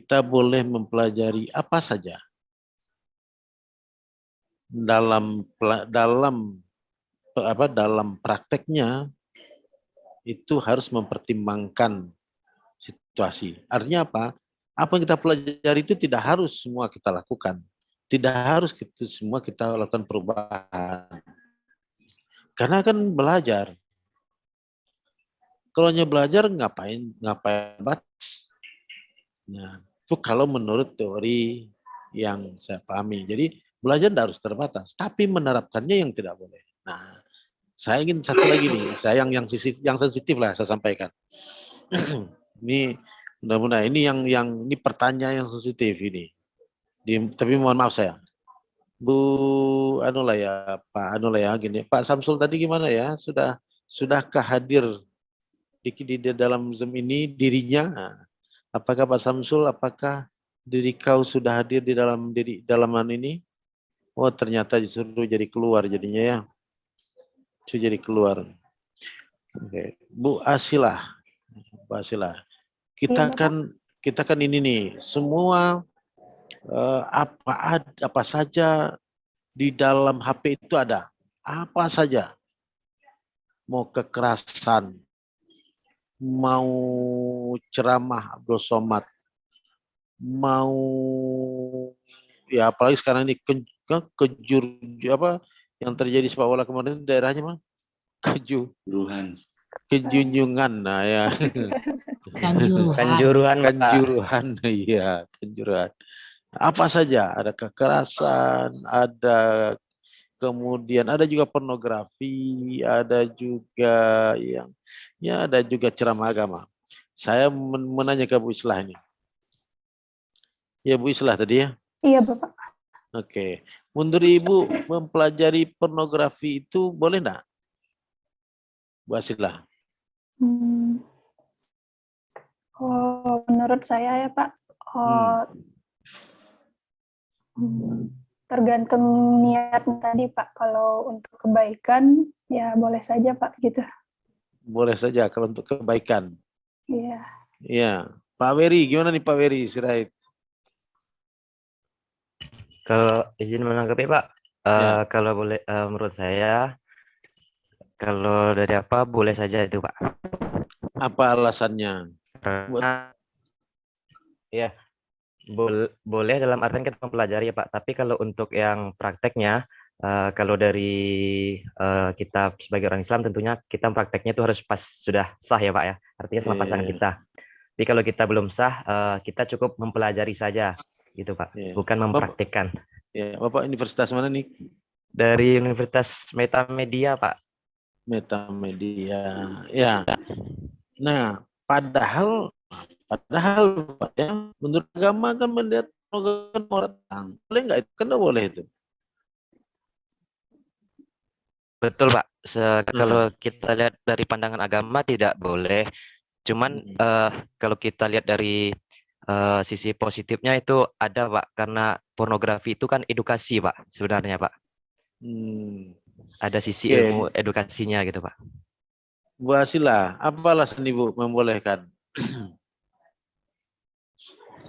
kita boleh mempelajari apa saja dalam prakteknya itu harus mempertimbangkan situasi. Artinya apa? Apa yang kita pelajari itu tidak harus semua kita lakukan. Tidak harus semua kita lakukan perubahan. Karena kan belajar. Kalau hanya belajar ngapain batas? Nah, itu kalau menurut teori yang saya pahami. Jadi belajar tidak harus terbatas, tapi menerapkannya yang tidak boleh. Nah, saya ingin satu lagi nih, saya yang sensitif lah saya sampaikan. Ini mudah-mudahan ini pertanyaan yang sensitif ini. Tapi mohon maaf saya. Bu anu lah ya, Pak anu lah ya gini. Pak Samsul tadi gimana ya? Sudahkah hadir di dalam Zoom ini dirinya? Nah, apakah Pak Samsul, apakah diri kau sudah hadir di dalaman ini? Oh, ternyata disuruh jadi keluar jadinya ya. Disuruh jadi keluar. Oke. Bu Asilah. Bu Asilah. Iya, Kita kan ini nih, semua apa saja di dalam HP itu ada. Apa saja. Mau kekerasan, mau ceramah Abdul Somad, mau ya apalagi sekarang ini kejur apa yang terjadi sepak bola kemarin daerahnya mah kejunjungan, nah ya Kanjuruhan, Pak. kanjuruhan, iya kanjuruhan. Apa saja, ada kekerasan, ada kemudian ada juga pornografi, ada juga ada juga ceramah agama. Saya menanya ke Bu Islah ini. Ya Bu Islah tadi ya. Iya, Bapak. Oke. Menurut Ibu mempelajari pornografi itu boleh enggak? Bu Asilah. Oh, menurut saya ya Pak, tergantung niat tadi Pak. Kalau untuk kebaikan ya boleh saja Pak gitu. Boleh saja kalau untuk kebaikan. Iya. Iya. Pak Weri, gimana nih Pak Weri Sirait? Kalau izin menanggapi Pak, Ya. kalau boleh menurut saya, kalau dari apa boleh saja itu Pak. Apa alasannya? Ya, boleh dalam artian kita mempelajari ya Pak. Tapi kalau untuk yang prakteknya, kalau dari kita sebagai orang Islam tentunya kita prakteknya itu harus pas sudah sah ya Pak ya. Artinya sama pasangan kita. Tapi kalau kita belum sah, kita cukup mempelajari saja gitu Pak, bukan mempraktekkan. Ya, Bapak universitas mana nih? Dari Universitas Metamedia Pak. Metamedia. Ya. Nah, padahal Pak ya, menurut agama kan melihat orang, boleh nggak itu? Kan nggak boleh itu. Betul Pak. Kalau kita lihat dari pandangan agama tidak boleh. Cuman kalau kita lihat dari sisi positifnya itu ada Pak, karena pornografi itu kan edukasi Pak sebenarnya Pak. Ada sisi ilmu edukasinya gitu Pak. Bu Asila, apa alasan Ibu membolehkan?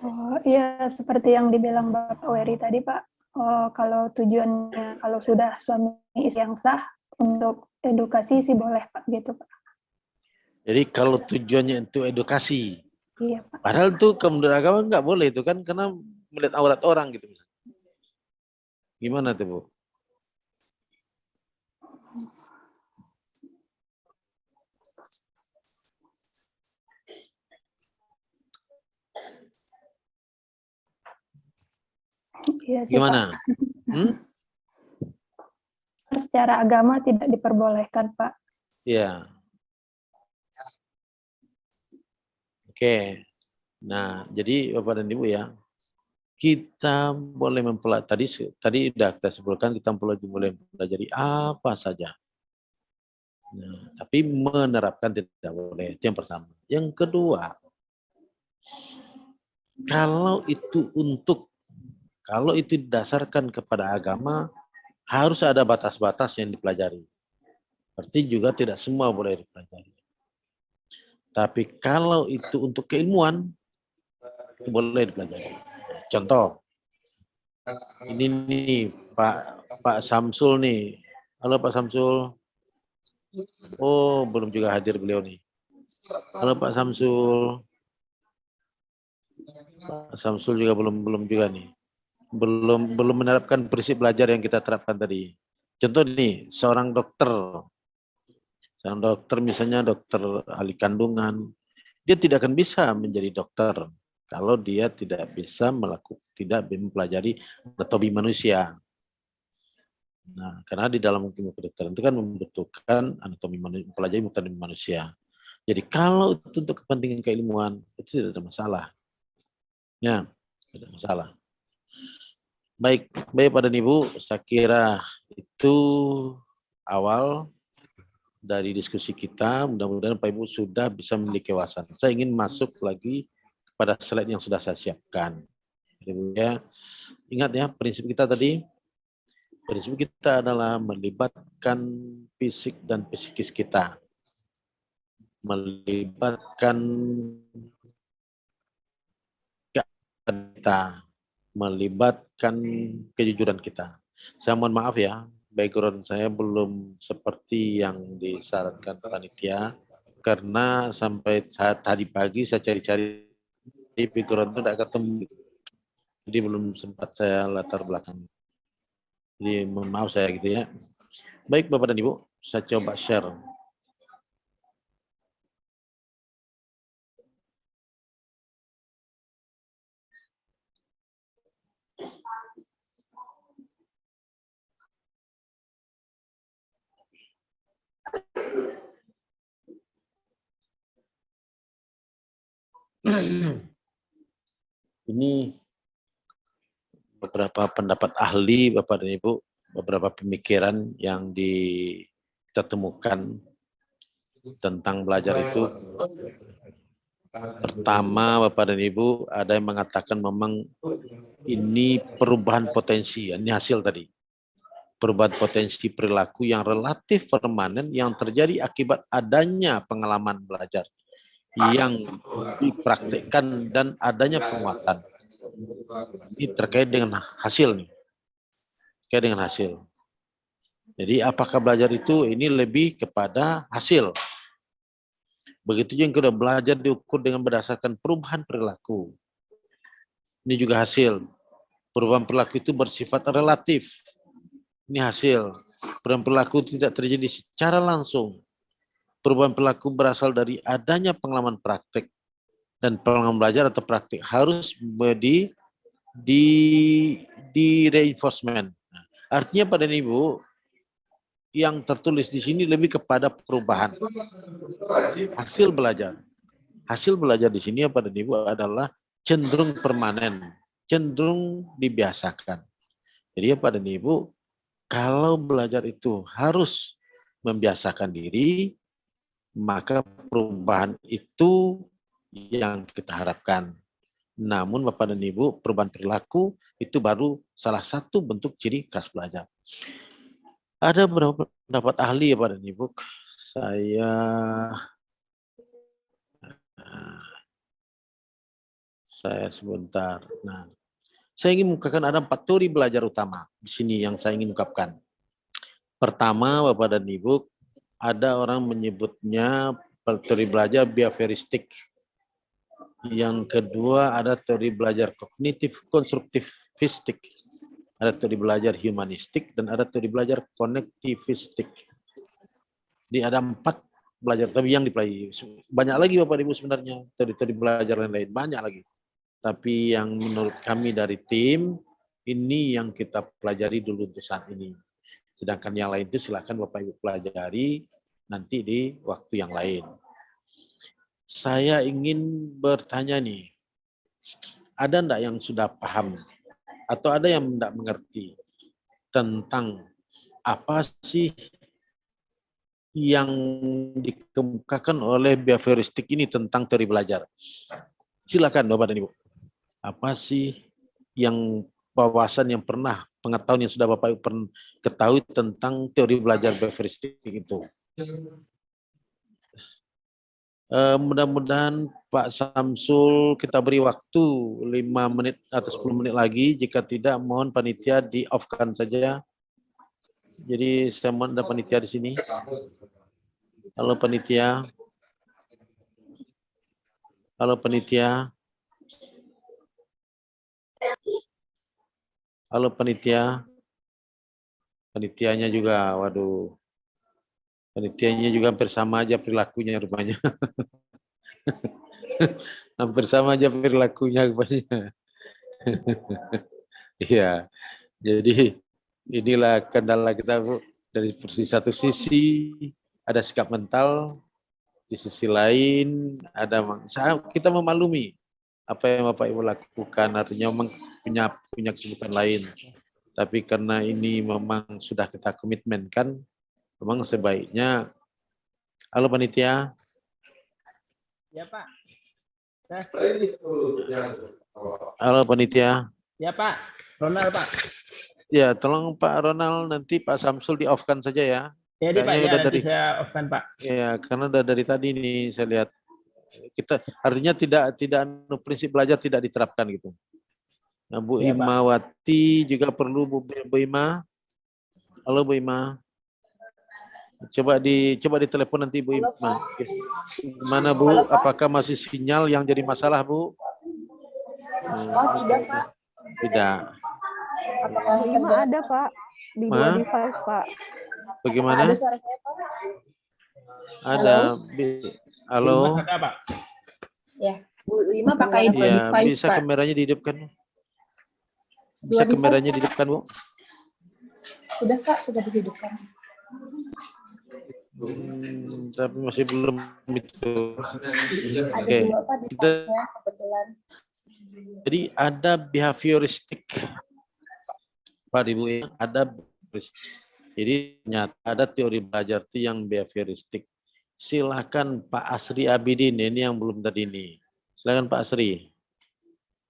Oh iya, seperti yang dibilang Bapak Weri tadi Pak. Kalau tujuannya kalau sudah suami istri yang sah untuk edukasi sih boleh Pak gitu Pak. Jadi kalau tujuannya itu edukasi, iya Pak. Padahal itu menurut agama nggak boleh itu kan karena melihat aurat orang gitu. Gimana tuh Bu? Iya sih Gimana? Pak. Secara agama tidak diperbolehkan Pak. Iya. Oke. Nah, jadi Bapak dan Ibu ya, kita boleh mempelajari tadi sudah kita sebutkan kita boleh mempelajari apa saja. Nah, tapi menerapkan tidak boleh. Itu yang pertama. Yang kedua, kalau itu didasarkan kepada agama, harus ada batas-batas yang dipelajari. Berarti juga tidak semua boleh dipelajari. Tapi kalau itu untuk keilmuan, itu boleh dipelajari. Contoh, ini nih Pak Samsul nih. Halo Pak Samsul. Oh, belum juga hadir beliau nih. Halo Pak Samsul. Pak Samsul juga belum juga nih. Belum menerapkan prinsip belajar yang kita terapkan tadi. Contoh nih, seorang dokter misalnya dokter ahli kandungan, dia tidak akan bisa menjadi dokter kalau dia tidak bisa tidak mempelajari anatomi manusia. Nah, karena di dalam ilmu kedokteran itu kan membutuhkan mempelajari anatomi manusia. Jadi kalau itu untuk kepentingan keilmuan, itu tidak ada masalah. Ya, tidak ada masalah. Baik Pak dan Ibu, saya kira itu awal dari diskusi kita. Mudah-mudahan Pak Ibu sudah bisa memiliki wawasan. Saya ingin masuk lagi pada slide yang sudah saya siapkan. Ya, ingat ya, prinsip kita tadi. Prinsip kita adalah melibatkan fisik dan psikis kita. Melibatkan kita. Melibatkan kejujuran kita. Saya mohon maaf ya, background saya belum seperti yang disarankan panitia, karena sampai saat tadi pagi saya cari-cari di background itu tidak ketemu. Jadi belum sempat saya latar belakang. Jadi mohon maaf saya gitu ya. Baik Bapak dan Ibu, saya coba share. Ini beberapa pendapat ahli Bapak dan Ibu, beberapa pemikiran yang kita temukan tentang belajar itu. Pertama Bapak dan Ibu, ada yang mengatakan memang ini perubahan potensi, ini hasil tadi. Perubahan potensi perilaku yang relatif permanen yang terjadi akibat adanya pengalaman belajar yang dipraktikkan dan adanya penguatan. Ini terkait dengan hasil nih. Terkait dengan hasil. Jadi apakah belajar itu ini lebih kepada hasil. Begitu yang kita belajar diukur dengan berdasarkan perubahan perilaku. Ini juga hasil. Perubahan perilaku itu bersifat relatif. Ini hasil. Perubahan perilaku tidak terjadi secara langsung. Perubahan perilaku berasal dari adanya pengalaman praktek. Dan pengalaman belajar atau praktik harus di reinforcement. Artinya Pak dan Ibu, yang tertulis di sini lebih kepada perubahan. Hasil belajar. Hasil belajar di sini Pak dan Ibu adalah cenderung permanen, cenderung dibiasakan. Jadi Pak dan Ibu, kalau belajar itu harus membiasakan diri, maka perubahan itu yang kita harapkan. Namun Bapak dan Ibu, perubahan perilaku itu baru salah satu bentuk ciri khas belajar. Ada beberapa pendapat ahli ya Pak dan Ibu. Saya sebentar. Nah, saya ingin mengungkapkan ada 4 teori belajar utama di sini yang saya ingin ungkapkan. Pertama, Bapak dan Ibu, ada orang menyebutnya teori belajar behavioristik. Yang kedua ada teori belajar kognitif konstruktivistik. Ada teori belajar humanistik dan ada teori belajar konektivistik. Jadi ada 4 belajar, tapi yang dipelajari banyak lagi Bapak Ibu sebenarnya, teori-teori belajar lain-lain banyak lagi. Tapi yang menurut kami dari tim, ini yang kita pelajari dulu untuk saat ini. Sedangkan yang lain itu silakan Bapak Ibu pelajari nanti di waktu yang lain. Saya ingin bertanya nih, ada enggak yang sudah paham atau ada yang tidak mengerti tentang apa sih yang dikemukakan oleh behavioristik ini tentang teori belajar? Silakan Bapak dan Ibu. Apa sih yang wawasan yang pengetahuan yang sudah Bapak Ibu ketahui tentang teori belajar behavioristik itu? Mudah-mudahan Pak Samsul kita beri waktu 5 menit atau 10 menit lagi. Jika tidak, mohon panitia di-off-kan saja. Jadi saya mohon ada panitia di sini. Halo panitia. Halo panitia. Halo panitia. Panitianya juga, waduh. Panitianya juga hampir sama aja perilakunya rupanya. Hampir sama aja perilakunya rupanya. Iya, jadi inilah kendala kita, Bu. Dari satu sisi ada sikap mental, di sisi lain ada kita memaklumi apa yang Bapak Ibu lakukan, artinya memang punya kesibukan lain. Tapi karena ini memang sudah kita komitmenkan, memang sebaiknya, halo panitia. Ya Pak. Halo panitia. Ya Pak. Ronald Pak. Ya, tolong Pak Ronald nanti Pak Samsul di-off-kan saja ya. Jadi Pak, Kayaknya ya udah nanti dari, saya off-kan Pak. ya, karena udah dari tadi nih saya lihat kita artinya tidak prinsip belajar tidak diterapkan gitu. Nah, Bu Ya, Pak. Imawati juga perlu Bu Ima. Halo Bu Ima. Coba ditelepon nanti Bu Ima. Gimana Bu? Apakah masih sinyal yang jadi masalah Bu? Oh, tidak, Pak. Tidak. Apakah Bu Ima ada, Pak, di Ma? 2 device, Pak. Bagaimana? Ada suara saya, Pak? Ada. Halo. Ada Pak. Ya, Bu Ima pakai dua Iya, device, bisa Pak. kameranya dihidupkan. Dua Bisa device, kameranya Pak. dihidupkan, Bu. Sudah, Kak, sudah dihidupkan. Tapi masih belum itu. Ada Oke. dua, Pak, device-nya kebetulan. Jadi ada behavioristik. Pak Ibu, ada behavioristik. Jadi ternyata ada teori belajar itu yang behavioristik. Silakan Pak Asri Abidin, ini yang belum tadi ini. Silakan Pak Asri.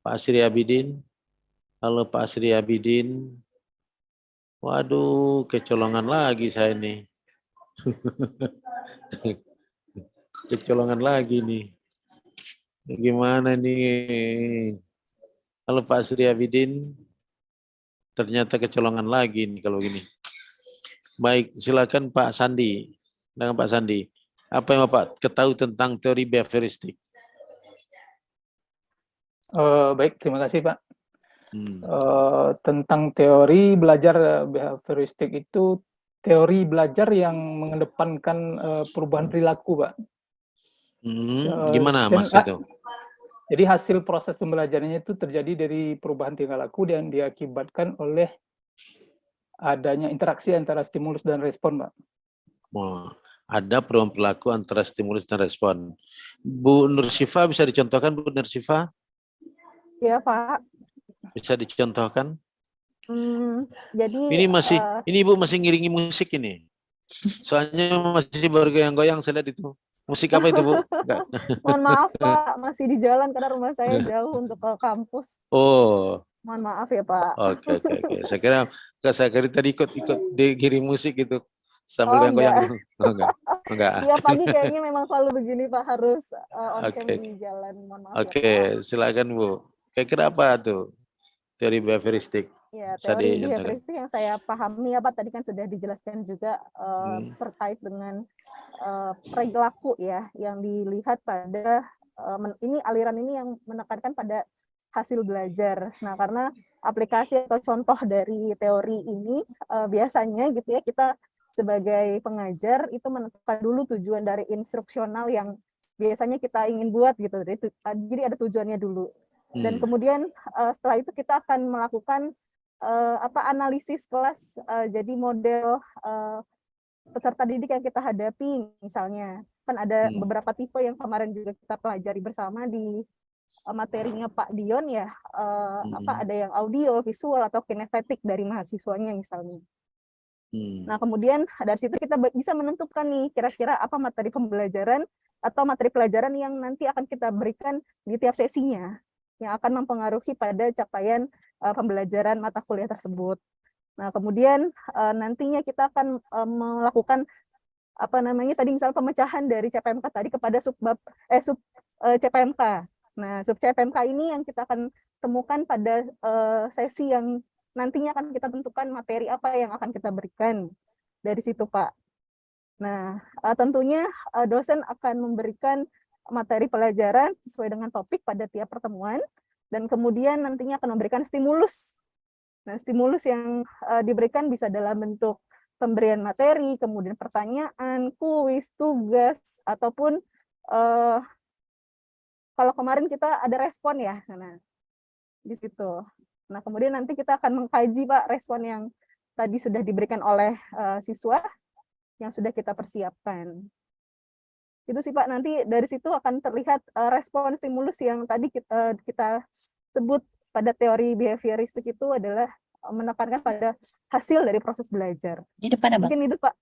Pak Asri Abidin. Halo Pak Asri Abidin. Waduh, kecolongan lagi saya ini. Kecolongan lagi nih. Gimana nih? Halo Pak Asri Abidin. Ternyata kecolongan lagi nih kalau gini. Baik, silakan Pak Sandi. Dengan Pak Sandi. Apa yang Bapak ketahui tentang teori behavioristik? Baik, terima kasih Pak. Hmm. Tentang teori belajar behavioristik itu teori belajar yang mengedepankan perubahan perilaku, Pak. Gimana Dan, Mas itu? Jadi hasil proses pembelajarannya itu terjadi dari perubahan tingkah laku dan diakibatkan oleh adanya interaksi antara stimulus dan respon, Pak. Oh, ada perubahan perilaku antara stimulus dan respon. Bu Nur Syifa bisa dicontohkan, Bu Nur Syifa? Ya, Pak. Bisa dicontohkan? Jadi Ini masih, ini Ibu masih ngiringi musik ini. Soalnya masih bergoyang-goyang saya lihat itu. Musik apa itu, Bu? Enggak. mohon maaf, Pak, masih di jalan karena rumah saya jauh untuk ke kampus. Oh, Mohon maaf ya, Pak. oke. Saya kira tadi ikut digiring musik gitu sambil Oh, goyang-goyang. Oh, enggak. Tiap pagi kayaknya memang selalu begini, Pak, harus on cam Oke. di jalan. Mohon maaf ya, Pak. Oke, silakan Bu. Kira-kira apa tuh teori behavioristik? Ya, Bisa teori dicontohkan? behavioristik yang saya pahami ya Pak, tadi kan sudah dijelaskan juga terkait dengan perilaku ya, yang dilihat pada ini aliran ini yang menekankan pada hasil belajar. Nah, karena aplikasi atau contoh dari teori ini biasanya gitu ya, kita sebagai pengajar itu menentukan dulu tujuan dari instruksional yang biasanya kita ingin buat gitu. Jadi ada tujuannya dulu. Dan kemudian setelah itu kita akan melakukan analisis kelas, jadi model peserta didik yang kita hadapi, misalnya kan ada beberapa tipe yang kemarin juga kita pelajari bersama di materinya Pak Dion ya, ada yang audio, visual atau kinestetik dari mahasiswanya misalnya. Nah, kemudian dari situ kita bisa menentukan nih kira-kira apa materi pembelajaran atau materi pelajaran yang nanti akan kita berikan di tiap sesinya, yang akan mempengaruhi pada capaian pembelajaran mata kuliah tersebut. Nah, kemudian nantinya kita akan melakukan tadi misal pemecahan dari CPMK tadi kepada CPMK. Nah, sub CPMK ini yang kita akan temukan pada sesi yang nantinya akan kita tentukan materi apa yang akan kita berikan dari situ, Pak. Nah, tentunya dosen akan memberikan materi pelajaran sesuai dengan topik pada tiap pertemuan, dan kemudian nantinya akan memberikan stimulus. Nah, stimulus yang diberikan bisa dalam bentuk pemberian materi, kemudian pertanyaan, kuis, tugas, ataupun kalau kemarin kita ada respon ya, nah di situ. Nah, kemudian nanti kita akan mengkaji, Pak, respon yang tadi sudah diberikan oleh siswa yang sudah kita persiapkan. Itu sih, Pak, nanti dari situ akan terlihat respon stimulus yang tadi kita sebut pada teori behavioristik itu adalah menekankan pada hasil dari proses belajar. Di depan, Abang. Mungkin itu, Pak.